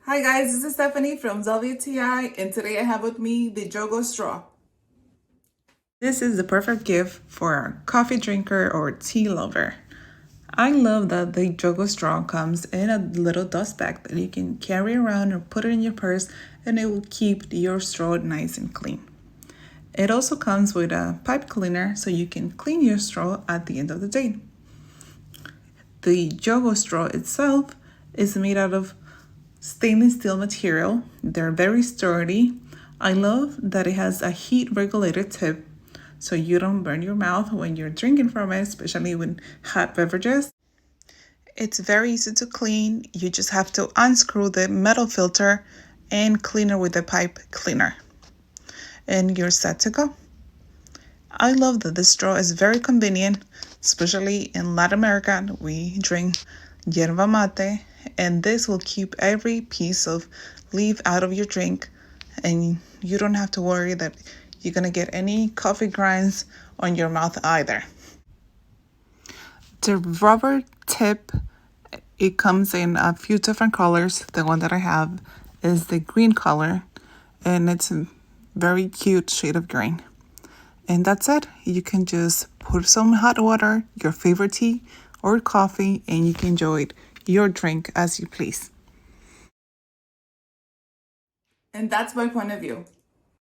Hi guys, this is Stephanie from WTI, and today I have with me the JoGo straw. This is the perfect gift for a coffee drinker or tea lover. I love that the JoGo straw comes in a little dust bag that you can carry around or put it in your purse, and it will keep your straw nice and clean. It also comes with a pipe cleaner so you can clean your straw at the end of the day. The JoGo straw itself is made out of stainless steel material. They're very sturdy. I love that it has a heat regulated tip so you don't burn your mouth when you're drinking from it, especially with hot beverages. It's very easy to clean. You just have to unscrew the metal filter and clean it with the pipe cleaner. And you're set to go. I love that this straw is very convenient, especially in Latin America. We drink yerba mate, and this will keep every piece of leaf out of your drink, and you don't have to worry that you're gonna get any coffee grinds on your mouth either. The rubber tip, it comes in a few different colors. The one that I have is the green color, and it's a very cute shade of green. And that's it. You can just put some hot water, your favorite tea or coffee, and you can enjoy your drink as you please. And that's my point of view.